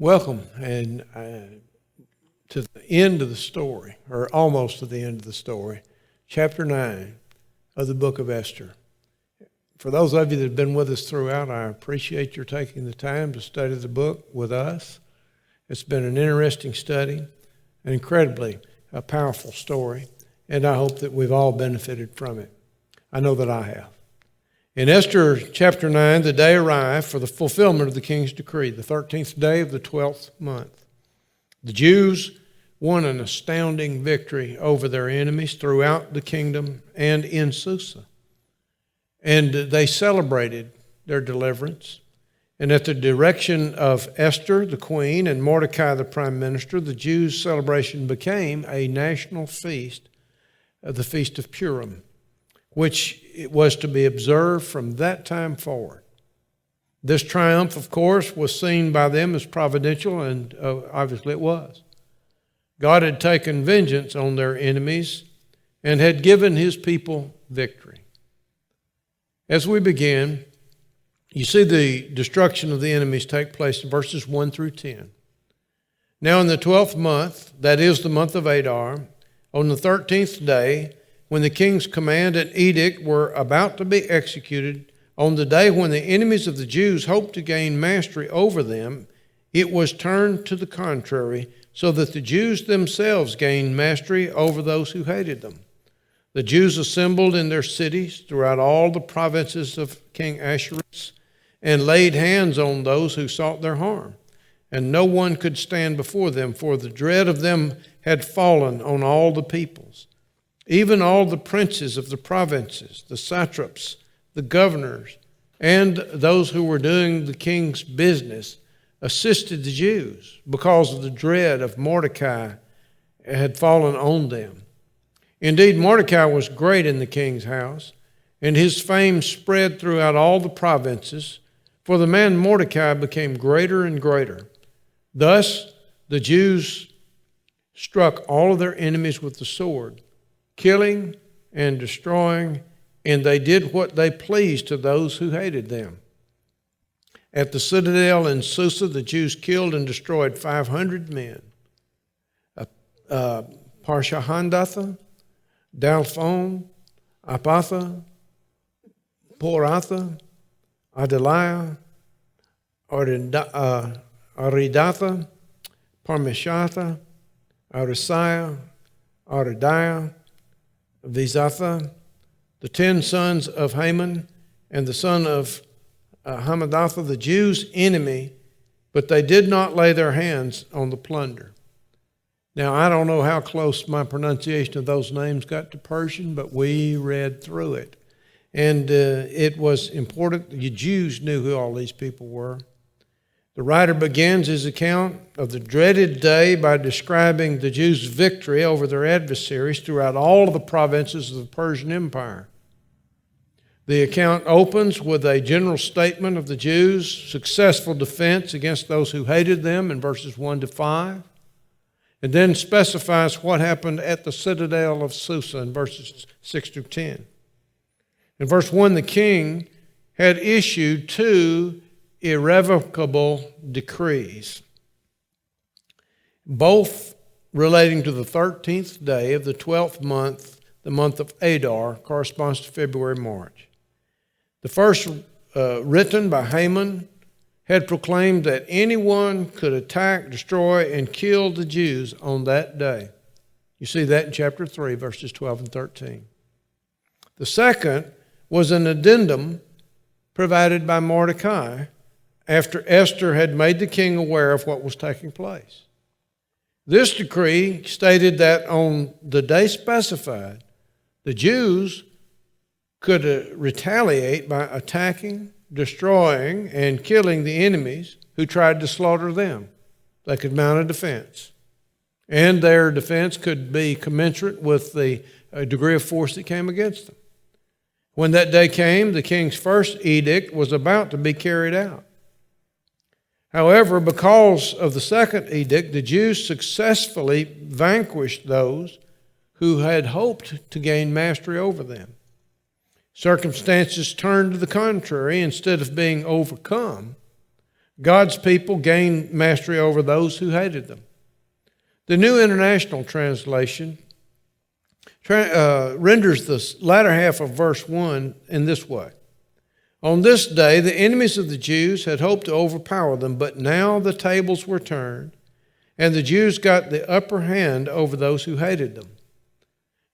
Welcome and to the end of the story, or almost to the end of the story, chapter 9 of the book of Esther. For those of you that have been with us throughout, I appreciate your taking the time to study the book with us. It's been an interesting study, an incredibly powerful story, and I hope that we've all benefited from it. I know that I have. In Esther chapter 9, the day arrived for the fulfillment of the king's decree, the 13th day of the 12th month. The Jews won an astounding victory over their enemies throughout the kingdom and in Susa. And they celebrated their deliverance. And at the direction of Esther, the queen, and Mordecai, the prime minister, the Jews' celebration became a national feast, the Feast of Purim, which it was to be observed from that time forward. This triumph, of course, was seen by them as providential, and obviously it was. God had taken vengeance on their enemies and had given his people victory. As we begin, you see the destruction of the enemies take place in verses 1 through 10. Now in the 12th month, that is the month of Adar, on the 13th day, when the king's command and edict were about to be executed, on the day when the enemies of the Jews hoped to gain mastery over them, it was turned to the contrary, so that the Jews themselves gained mastery over those who hated them. The Jews assembled in their cities throughout all the provinces of King Ahasuerus and laid hands on those who sought their harm. And no one could stand before them, for the dread of them had fallen on all the peoples. Even all the princes of the provinces, the satraps, the governors, and those who were doing the king's business assisted the Jews because of the dread of Mordecai had fallen on them. Indeed, Mordecai was great in the king's house, and his fame spread throughout all the provinces, for the man Mordecai became greater and greater. Thus, the Jews struck all of their enemies with the sword, killing and destroying, and they did what they pleased to those who hated them. At the citadel in Susa, the Jews killed and destroyed 500 men. Parshahandatha, Dalphon, Apatha, Poratha, Adaliah, Aridatha, Parmeshatha, Arisiah, Aridiah, Vizatha, the 10 sons of Haman, and the son of Hamadatha, the Jews' enemy, but they did not lay their hands on the plunder. Now, I don't know how close my pronunciation of those names got to Persian, but we read through it. And it was important. The Jews knew who all these people were. The writer begins his account of the dreaded day by describing the Jews' victory over their adversaries throughout all of the provinces of the Persian Empire. The account opens with a general statement of the Jews' successful defense against those who hated them in verses 1 to 5, and then specifies what happened at the citadel of Susa in verses 6 through 10. In verse 1, the king had issued 2 irrevocable decrees, both relating to the 13th day of the 12th month, the month of Adar, corresponds to February, March. The first, written by Haman, had proclaimed that anyone could attack, destroy, and kill the Jews on that day. You see that in chapter 3, verses 12 and 13. The second was an addendum provided by Mordecai after Esther had made the king aware of what was taking place. This decree stated that on the day specified, the Jews could retaliate by attacking, destroying, and killing the enemies who tried to slaughter them. They could mount a defense, and their defense could be commensurate with the degree of force that came against them. When that day came, the king's first edict was about to be carried out. However, because of the second edict, the Jews successfully vanquished those who had hoped to gain mastery over them. Circumstances turned to the contrary. Instead of being overcome, God's people gained mastery over those who hated them. The New International Translation renders the latter half of verse 1 in this way. On this day, the enemies of the Jews had hoped to overpower them, but now the tables were turned, and the Jews got the upper hand over those who hated them.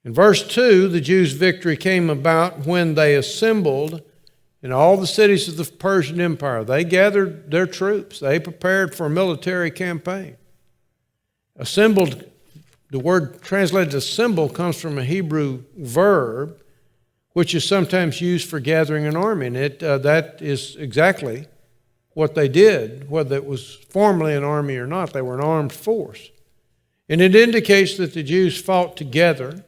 In verse 2, the Jews' victory came about when they assembled in all the cities of the Persian Empire. They gathered their troops. They prepared for a military campaign. Assembled, the word translated assemble comes from a Hebrew verb, which is sometimes used for gathering an army. And that is exactly what they did, whether it was formerly an army or not. They were an armed force. And it indicates that the Jews fought together,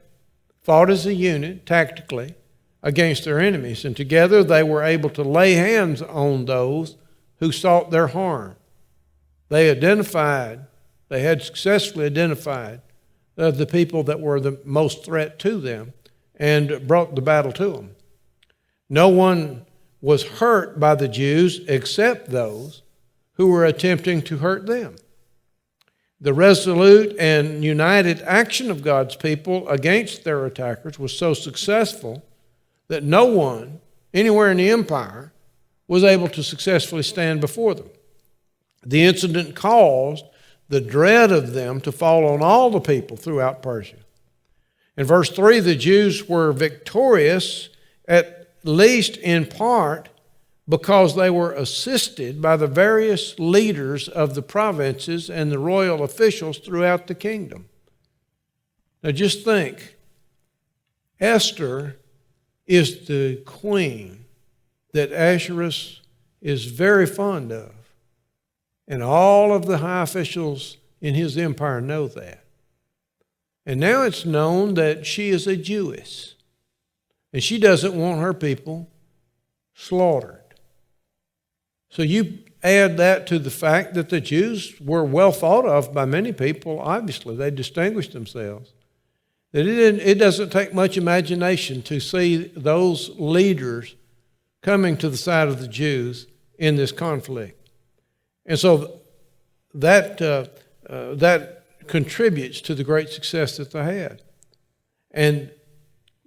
fought as a unit, tactically, against their enemies. And together they were able to lay hands on those who sought their harm. They had successfully identified the people that were the most threat to them and brought the battle to them. No one was hurt by the Jews except those who were attempting to hurt them. The resolute and united action of God's people against their attackers was so successful that no one anywhere in the empire was able to successfully stand before them. The incident caused the dread of them to fall on all the people throughout Persia. In verse 3, the Jews were victorious, at least in part, because they were assisted by the various leaders of the provinces and the royal officials throughout the kingdom. Now just think, Esther is the queen that Ahasuerus is very fond of. And all of the high officials in his empire know that. And now it's known that she is a Jewess. And she doesn't want her people slaughtered. So you add that to the fact that the Jews were well thought of by many people. Obviously, they distinguished themselves. That it doesn't take much imagination to see those leaders coming to the side of the Jews in this conflict. And so that contributes to the great success that they had. And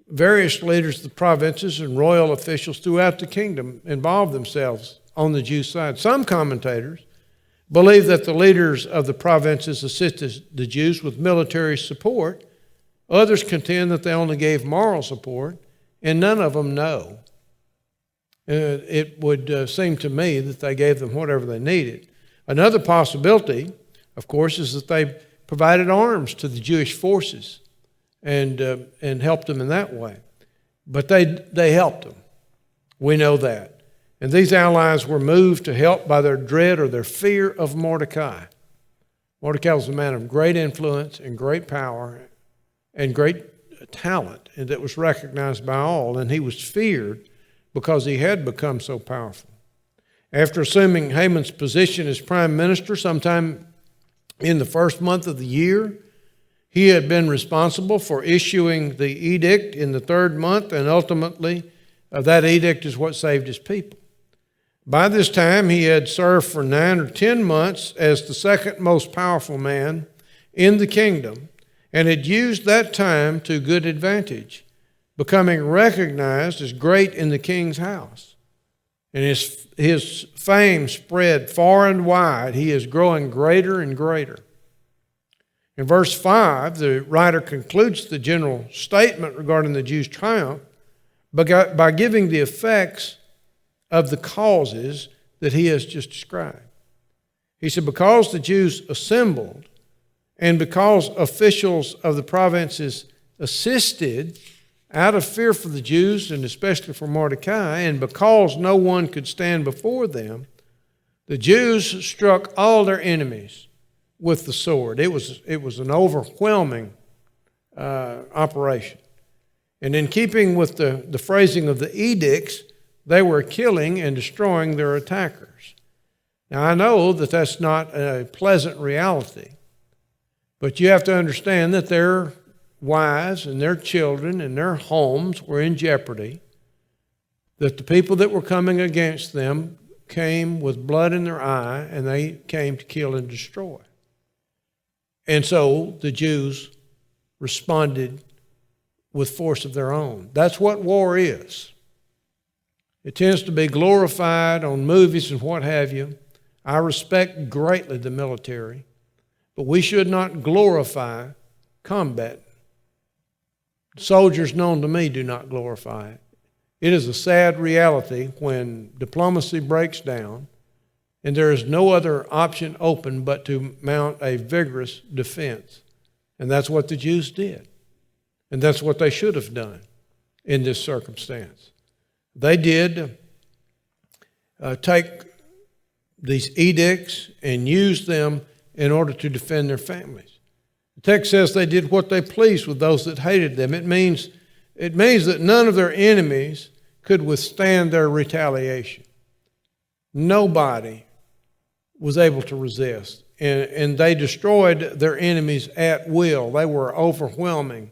various leaders of the provinces and royal officials throughout the kingdom involved themselves on the Jew side. Some commentators believe that the leaders of the provinces assisted the Jews with military support. Others contend that they only gave moral support, and none of them know. It would seem to me that they gave them whatever they needed. Another possibility, of course, is that they provided arms to the Jewish forces and helped them in that way. But they helped them. We know that. And these allies were moved to help by their dread or their fear of Mordecai. Mordecai was a man of great influence and great power and great talent, and that was recognized by all. And he was feared because he had become so powerful. After assuming Haman's position as prime minister sometime in the first month of the year, he had been responsible for issuing the edict in the third month, and ultimately that edict is what saved his people. By this time, he had served for 9 or 10 months as the second most powerful man in the kingdom, and had used that time to good advantage, becoming recognized as great in the king's house. And his fame spread far and wide. He is growing greater and greater. In verse 5, the writer concludes the general statement regarding the Jews' triumph by giving the effects of the causes that he has just described. He said, because the Jews assembled and because officials of the provinces assisted out of fear for the Jews and especially for Mordecai, and because no one could stand before them, the Jews struck all their enemies with the sword. It was an overwhelming operation. And in keeping with the phrasing of the edicts, they were killing and destroying their attackers. Now, I know that that's not a pleasant reality, but you have to understand that their wives and their children and their homes were in jeopardy, that the people that were coming against them came with blood in their eye, and they came to kill and destroy. And so the Jews responded with force of their own. That's what war is. It tends to be glorified on movies and what have you. I respect greatly the military, but we should not glorify combat. Soldiers known to me do not glorify it. It is a sad reality when diplomacy breaks down and there is no other option open but to mount a vigorous defense. And that's what the Jews did. And that's what they should have done in this circumstance. They did take these edicts and use them in order to defend their families. The text says they did what they pleased with those that hated them. It means that none of their enemies could withstand their retaliation. Nobody was able to resist. And they destroyed their enemies at will. They were overwhelming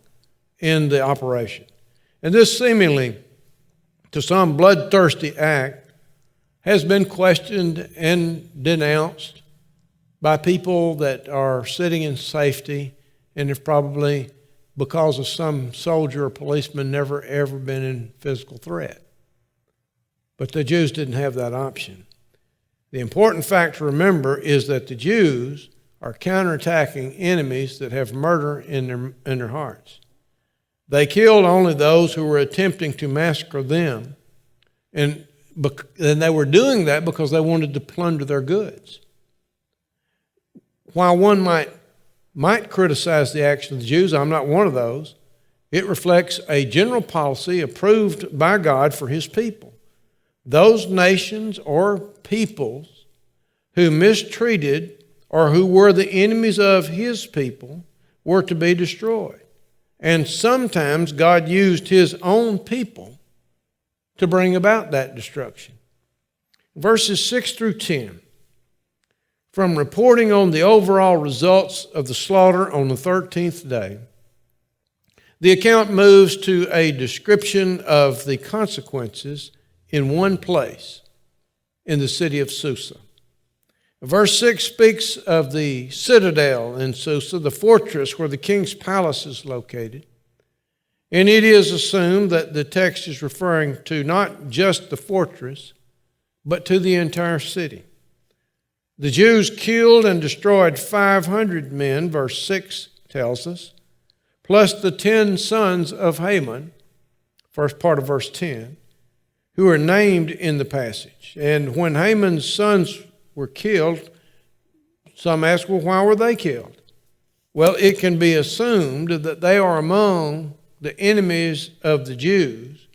in the operation. And this seemingly, to some bloodthirsty act, has been questioned and denounced by people that are sitting in safety and have probably, because of some soldier or policeman, never ever been in physical threat. But the Jews didn't have that option. The important fact to remember is that the Jews are counterattacking enemies that have murder in their hearts. They killed only those who were attempting to massacre them, and they were doing that because they wanted to plunder their goods. While one might criticize the action of the Jews, I'm not one of those. It reflects a general policy approved by God for his people. Those nations or peoples who mistreated or who were the enemies of his people were to be destroyed. And sometimes God used his own people to bring about that destruction. Verses 6 through 10. From reporting on the overall results of the slaughter on the 13th day, the account moves to a description of the consequences in one place, in the city of Susa. Verse 6 speaks of the citadel in Susa, the fortress where the king's palace is located. And it is assumed that the text is referring to not just the fortress, but to the entire city. The Jews killed and destroyed 500 men, verse 6 tells us, plus the 10 sons of Haman, first part of verse 10, who are named in the passage. And when Haman's sons were killed, some ask, well, why were they killed? Well, it can be assumed that they are among the enemies of the Jews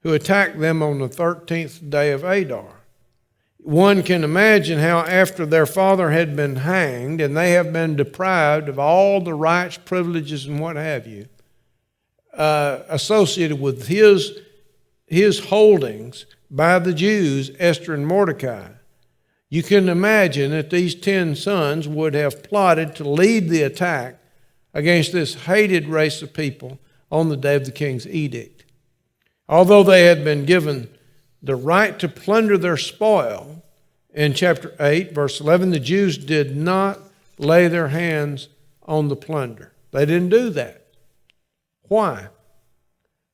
who attacked them on the 13th day of Adar. One can imagine how after their father had been hanged and they have been deprived of all the rights, privileges, and what have you, associated with his holdings by the Jews, Esther and Mordecai. You can imagine that these 10 sons would have plotted to lead the attack against this hated race of people on the day of the king's edict. Although they had been given the right to plunder their spoil, in chapter 8, verse 11, the Jews did not lay their hands on the plunder. They didn't do that. Why?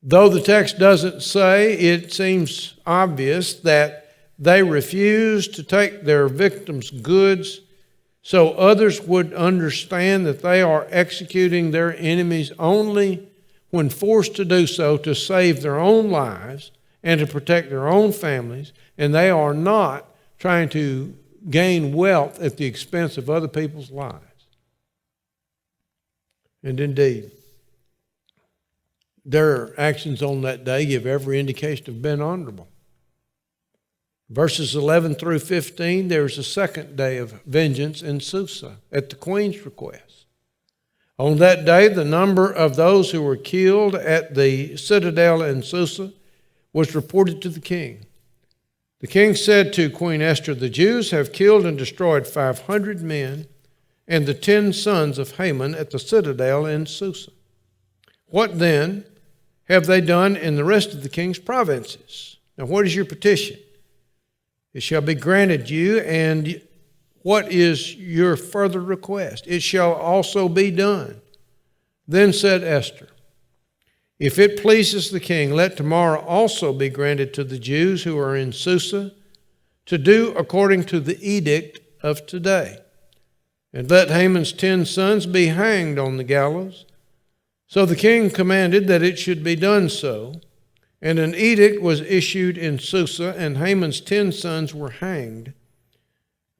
Though the text doesn't say, it seems obvious that they refused to take their victims' goods so others would understand that they are executing their enemies only when forced to do so to save their own lives and to protect their own families, and they are not trying to gain wealth at the expense of other people's lives. And indeed, their actions on that day give every indication of being honorable. Verses 11 through 15, there's a second day of vengeance in Susa at the queen's request. On that day, the number of those who were killed at the citadel in Susa was reported to the king. The king said to Queen Esther, the Jews have killed and destroyed 500 men and the 10 sons of Haman at the citadel in Susa. What then have they done in the rest of the king's provinces? Now, what is your petition? It shall be granted you, and what is your further request? It shall also be done. Then said Esther, if it pleases the king, let tomorrow also be granted to the Jews who are in Susa to do according to the edict of today. And let Haman's 10 sons be hanged on the gallows. So the king commanded that it should be done so. And an edict was issued in Susa, and Haman's 10 sons were hanged.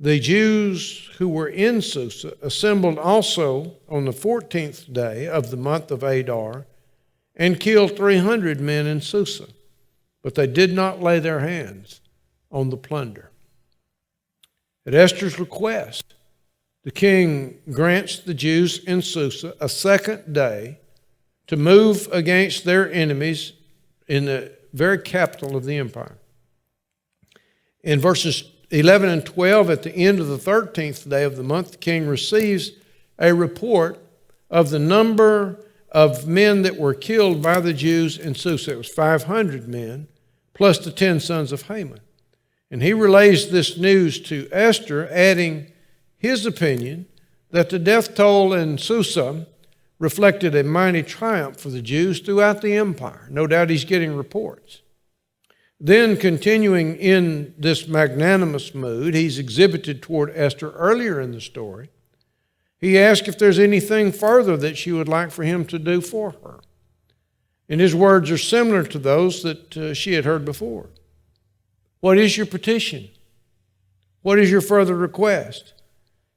The Jews who were in Susa assembled also on the 14th day of the month of Adar and killed 300 men in Susa, but they did not lay their hands on the plunder. At Esther's request, the king grants the Jews in Susa a second day to move against their enemies in the very capital of the empire. In verses 11 and 12, at the end of the 13th day of the month, the king receives a report of the number of men that were killed by the Jews in Susa. It was 500 men, plus the 10 sons of Haman. And he relays this news to Esther, adding his opinion that the death toll in Susa reflected a mighty triumph for the Jews throughout the empire. No doubt he's getting reports. Then, continuing in this magnanimous mood he's exhibited toward Esther earlier in the story, he asks if there's anything further that she would like for him to do for her. And his words are similar to those that she had heard before. What is your petition? What is your further request?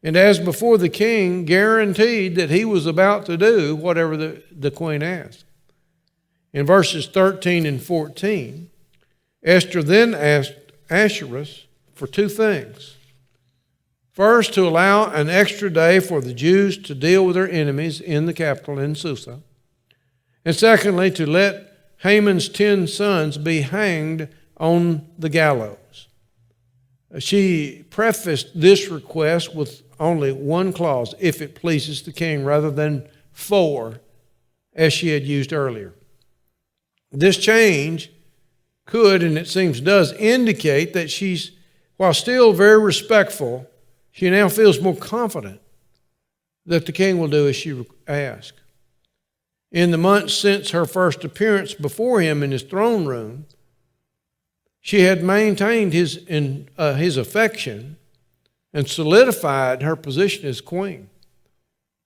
And as before, the king guaranteed that he was about to do whatever the queen asked. In verses 13 and 14, Esther then asked Ahasuerus for two things. First, to allow an extra day for the Jews to deal with their enemies in the capital in Susa. And secondly, to let Haman's 10 sons be hanged on the gallows. She prefaced this request with only one clause, if it pleases the king, rather than 4, as she had used earlier. This change could, and it seems does, indicate that she's, while still very respectful, she now feels more confident that the king will do as she asked. In the months since her first appearance before him in his throne room, she had maintained his affection and solidified her position as queen.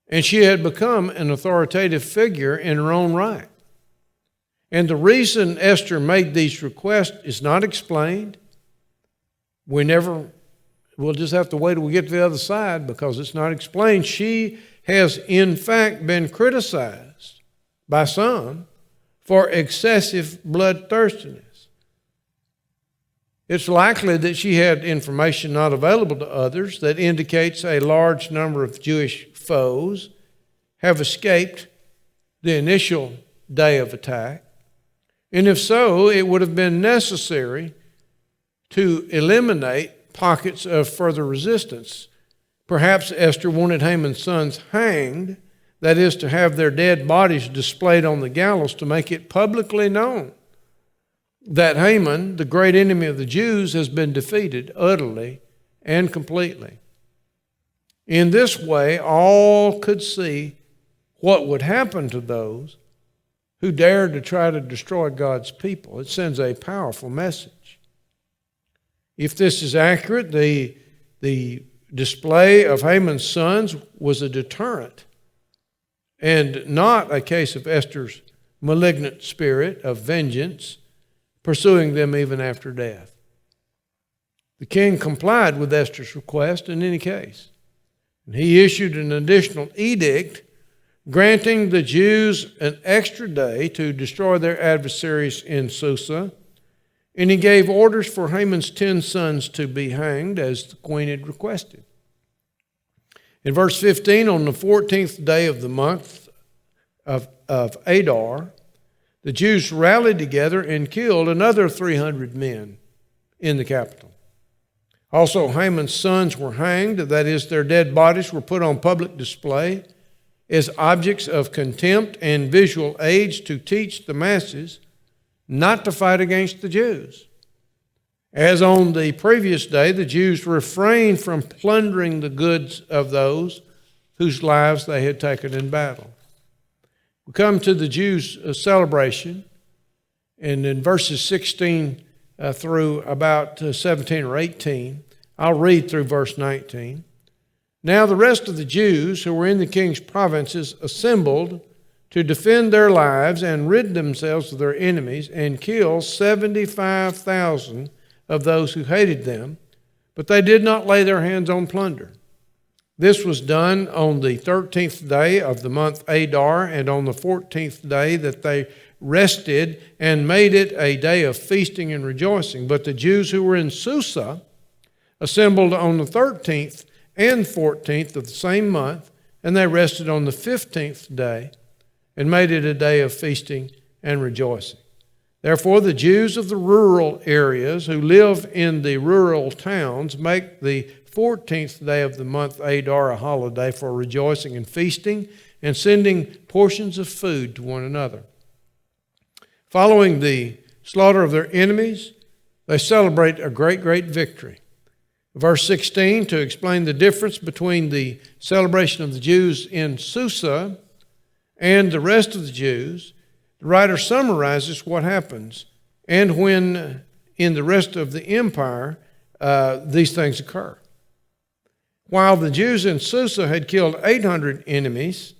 And she had become an authoritative figure in her own right. And the reason Esther made these requests is not explained. We'll just have to wait till we get to the other side because it's not explained. She has in fact been criticized by some for excessive bloodthirstiness. It's likely that she had information not available to others that indicates a large number of Jewish foes have escaped the initial day of attack. And if so, it would have been necessary to eliminate pockets of further resistance. Perhaps Esther wanted Haman's sons hanged, that is, to have their dead bodies displayed on the gallows to make it publicly known that Haman, the great enemy of the Jews, has been defeated utterly and completely. In this way, all could see what would happen to those who dared to try to destroy God's people. It sends a powerful message. If this is accurate, the display of Haman's sons was a deterrent and not a case of Esther's malignant spirit of vengeance pursuing them even after death. The king complied with Esther's request in any case. And he issued an additional edict granting the Jews an extra day to destroy their adversaries in Susa, and he gave orders for Haman's 10 sons to be hanged as the queen had requested. In verse 15, on the 14th day of the month of Adar, the Jews rallied together and killed another 300 men in the capital. Also, Haman's sons were hanged, that is, their dead bodies were put on public display as objects of contempt and visual aids to teach the masses not to fight against the Jews. As on the previous day, the Jews refrained from plundering the goods of those whose lives they had taken in battle. We come to the Jews' celebration, and in verses 16 through about 17 or 18, I'll read through verse 19. Now the rest of the Jews who were in the king's provinces assembled to defend their lives and rid themselves of their enemies and kill 75,000 of those who hated them, but they did not lay their hands on plunder. This was done on the 13th day of the month Adar, and on the 14th day that they rested and made it a day of feasting and rejoicing. But the Jews who were in Susa assembled on the 13th and 14th of the same month, and they rested on the 15th day and made it a day of feasting and rejoicing. Therefore, the Jews of the rural areas who live in the rural towns make the 14th day of the month Adar a holiday for rejoicing and feasting and sending portions of food to one another. Following the slaughter of their enemies, they celebrate a great victory. Verse 16, to explain the difference between the celebration of the Jews in Susa and the rest of the Jews, the writer summarizes what happens and when in the rest of the empire these things occur. While the Jews in Susa had killed 800 enemies,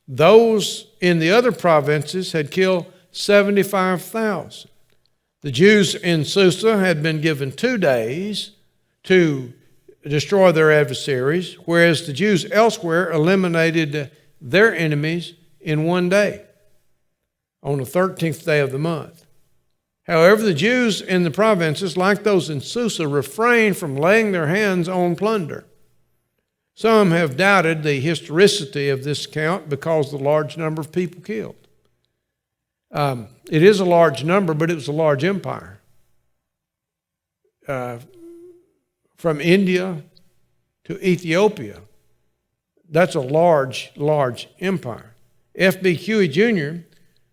those in the other provinces had killed 75,000. The Jews in Susa had been given 2 days to destroy their adversaries, whereas the Jews elsewhere eliminated their enemies in 1 day, on the 13th day of the month. However, the Jews in the provinces, like those in Susa, refrained from laying their hands on plunder. Some have doubted the historicity of this account because of the large number of people killed. It is a large number, but it was a large empire. From India to Ethiopia, that's a large empire. F.B. Huey Jr.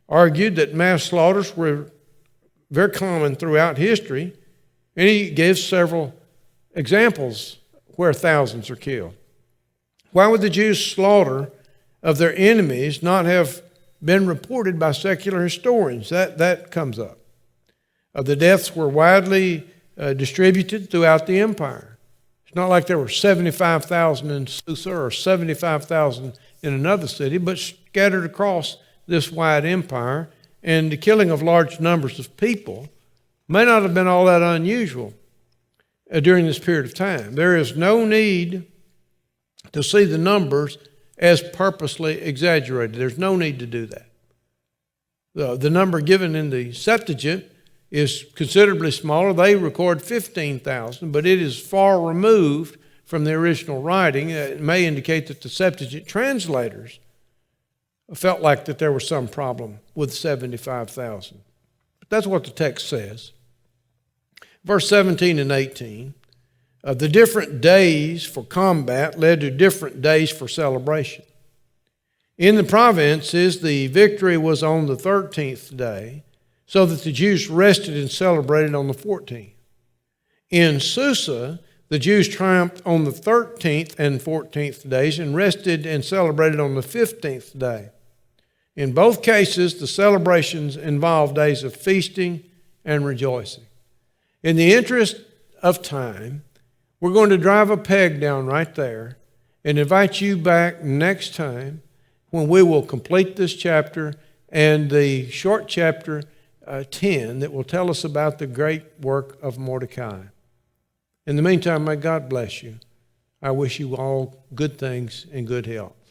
argued that mass slaughters were very common throughout history, and he gives several examples where thousands are killed. Why would the Jews' slaughter of their enemies not have been reported by secular historians? That comes up. The deaths were widely distributed throughout the empire. It's not like there were 75,000 in Susa or 75,000 in another city, but scattered across this wide empire, and the killing of large numbers of people may not have been all that unusual during this period of time. There is no need to see the numbers as purposely exaggerated. There's no need to do that. The number given in the Septuagint is considerably smaller. They record 15,000, but it is far removed from the original writing. It may indicate that the Septuagint translators felt like that there was some problem with 75,000. But that's what the text says. Verse 17 and 18, the different days for combat led to different days for celebration. In the provinces, the victory was on the 13th day, so that the Jews rested and celebrated on the 14th. In Susa, the Jews triumphed on the 13th and 14th days and rested and celebrated on the 15th day. In both cases, the celebrations involved days of feasting and rejoicing. In the interest of time, we're going to drive a peg down right there and invite you back next time when we will complete this chapter and the short chapter 10 that will tell us about the great work of Mordecai. In the meantime, may God bless you. I wish you all good things and good health.